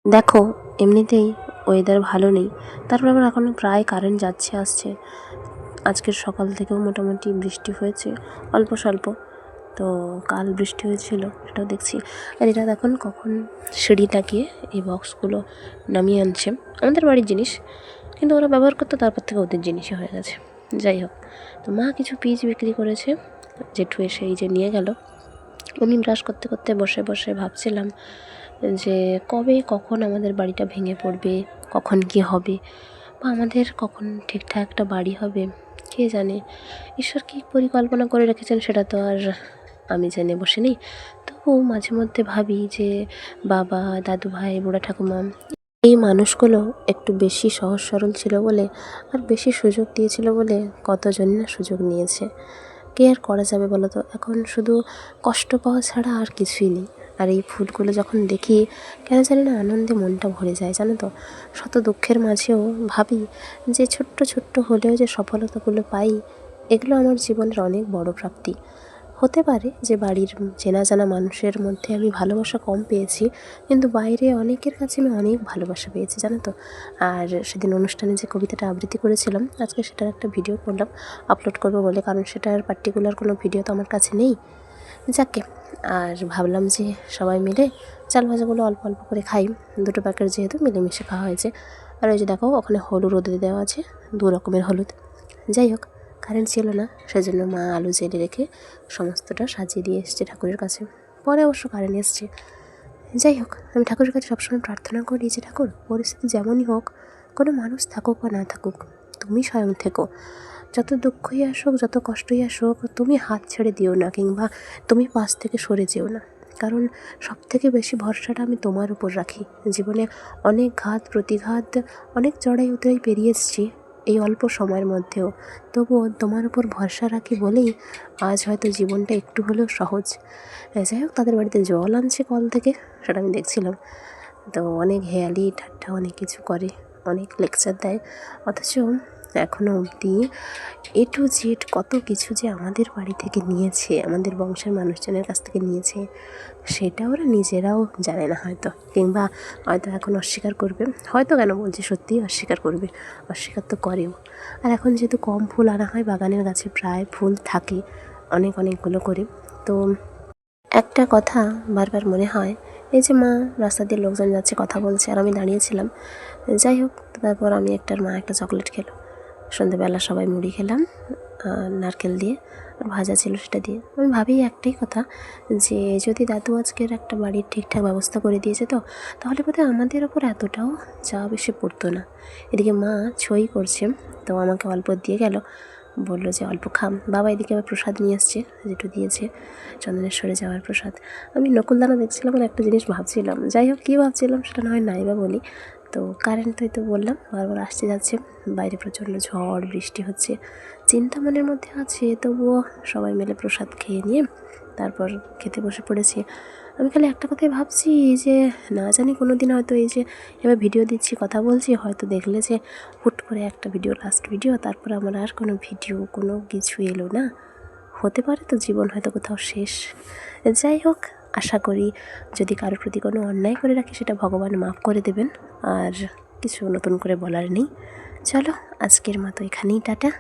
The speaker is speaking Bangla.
দেখো, এমনিতেই ওয়েদার ভালো নেই, তারপর আবার এখনও প্রায় কারেন্ট যাচ্ছে আসছে। আজকের সকাল থেকেও মোটামুটি বৃষ্টি হয়েছে অল্প স্বল্প। তো কাল বৃষ্টি হয়েছিল সেটাও দেখছি। আর এরা দেখুন কখন সিঁড়ি লাগিয়ে এই বক্সগুলো নামিয়ে আনছে, আমাদের বাড়ির জিনিস কিন্তু ওরা ব্যবহার করতো, তারপর থেকে ওদের জিনিসই হয়ে গেছে। যাই হোক, তো মা কিছু পিস বিক্রি করেছে, জেঠু এসে এই যে নিয়ে গেল। আমি ব্রাশ করতে করতে বসে বসে ভাবছিলাম যে কবে কখন আমাদের বাড়িটা ভেঙে পড়বে, কখন কি হবে, বা আমাদের কখন ঠিকঠাক একটা বাড়ি হবে কে জানে। ঈশ্বর কী পরিকল্পনা করে রেখেছেন সেটা তো আর আমি জেনে বসে নেই। তবুও মাঝে মধ্যে ভাবি যে বাবা, দাদু ভাই, বুড়া ঠাকুমা, এই মানুষগুলো একটু বেশি সহজ সরল ছিল বলে আর বেশি সুযোগ দিয়েছিল বলে কতজনই না সুযোগ নিয়েছে। কে আর করা যাবে বলো তো, এখন শুধু কষ্ট পাওয়া ছাড়া আর কিছুই নেই। আর এই ফুলগুলো যখন দেখি কেন জানি না আনন্দে মনটা ভরে যায়, জানো তো। শত দুঃখের মাঝেও ভাবি যে ছোট্ট ছোট্ট হলেও যে সফলতাগুলো পাই, এগুলো আমার জীবনের অনেক বড় প্রাপ্তি। হতে পারে যে বাড়ির চেনা জানা মানুষের মধ্যে আমি ভালোবাসা কম পেয়েছি, কিন্তু বাইরে অনেকের কাছে আমি অনেক ভালোবাসা পেয়েছি, জানো তো। আর সেদিন অনুষ্ঠানে যে কবিতাটা আবৃত্তি করেছিলাম, আজকে সেটার একটা ভিডিও করলাম, আপলোড করবো বলে, কারণ সেটার পার্টিকুলার কোনো ভিডিও তো আমার কাছে নেই। যাকে, আর ভাবলাম যে সবাই মিলে চাল ভাজাগুলো অল্প অল্প করে খাই, দুটো প্যাকেট যেহেতু মিলেমিশে খাওয়া হয়েছে। আর ওই যে দেখো ওখানে হলুদ রোদে দেওয়া আছে, 2 রকমের হলুদ। যাই হোক, কারেন্ট ছিল না, সেজন্য মা আলু জেলে রেখে সমস্তটা সাজিয়ে দিয়ে এসছে ঠাকুরের কাছে। পরে অবশ্য কারেন্ট এসছে। যাই হোক, আমি ঠাকুরের কাছে সবসময় প্রার্থনা করি যে ঠাকুর, পরিস্থিতি যেমনই হোক, কোনো মানুষ থাকুক বা না থাকুক, তুমি স্বয়ং থেকো। যত দুঃখই আসুক, যত কষ্টই আসুক, তুমি হাত ছেড়ে দিও না, কিংবা তুমি পাশ থেকে সরে যেও না। কারণ সবথেকে বেশি ভরসাটা আমি তোমার উপর রাখি। জীবনে অনেক ঘাত প্রতিঘাত, অনেক চড়াই উতরাই পেরিয়ে এসেছি এই অল্প সময়ের মধ্যেও, তবুও তোমার উপর ভরসা রাখি বলেই আজ হয়তো জীবনটা একটু হলেও সহজ। যাই হোক, তাদের বাড়িতে জল আনছে কল থেকে, সেটা আমি দেখছিলাম। তো অনেক হেয়ালি ঠাট্টা অনেক কিছু করে, অনেক লেকচার দেয়, অথচ এখনও অবধি এ টু জেড কত কিছু যে আমাদের বাড়ি থেকে নিয়েছে, আমাদের বংশের মানুষজনের কাছ থেকে নিয়েছে, সেটা ওরা নিজেরাও জানে না হয়তো, কিংবা হয়তো এখন অস্বীকার করবে। হয়তো কেন বলছি, সত্যিই অস্বীকার করবে, অস্বীকার তো করেও। আর এখন যেহেতু কম ফুল আনা হয়, বাগানের গাছে প্রায় ফুল থাকে অনেকগুলো করে। তো একটা কথা বারবার মনে হয়, এই যে মা রাস্তা দিয়ে লোকজন যাচ্ছে কথা বলছে আর আমি দাঁড়িয়েছিলাম। যাই হোক, তারপর আমি মা একটা চকলেট খেলো। সন্ধ্যেবেলা সবাই মুড়ি খেলাম নারকেল দিয়ে, আর ভাজা ছিল সেটা দিয়ে। আমি ভাবি একটাই কথা, যে যদি দাদু আজকের একটা বাড়ির ঠিকঠাক ব্যবস্থা করে দিয়েছে, তো তাহলে বোধহয় আমাদের ওপর এতটাও চাপ এসে পড়তো না। এদিকে মা ছই করছে, তো আমাকে অল্প দিয়ে গেল, বললো যে অল্প খাম। বাবা এদিকে আবার প্রসাদ নিয়ে এসছে, যেটু দিয়েছে চন্দনেশ্বরে যাওয়ার প্রসাদ। আমি নকুলদানা দেখছিলাম আর একটা জিনিস ভাবছিলাম, যাই হোক কী ভাবছিলাম সেটা না হয় নাই বা বলি। তো কারেন্ট তো বললাম বারবার আসতে যাচ্ছে, বাইরে প্রচণ্ড ঝড় বৃষ্টি হচ্ছে, চিন্তা মনের মধ্যে আছে। তবুও সবাই মিলে প্রসাদ খেয়ে নিয়ে তারপর খেতে বসে পড়েছি। আমি খালি একটা কথাই ভাবছি যে না জানি কোনো দিন হয়তো এই যে এবার ভিডিও দিচ্ছি, কথা বলছি, হয়তো দেখলে যে হুট করে একটা ভিডিও, লাস্ট ভিডিও, তারপর আমার আর কোনো ভিডিও কোনো কিছু এলো না, হতে পারে তো জীবন হয়তো কোথাও শেষ। যাই হোক, আশা করি যদি কারোর প্রতি কোনো অন্যায় করে রাখি সেটা ভগবান মাফ করে দেবেন। আর কিছু নতুন করে বলার নেই। চলো, আজকের মতো এখানেই টাটা।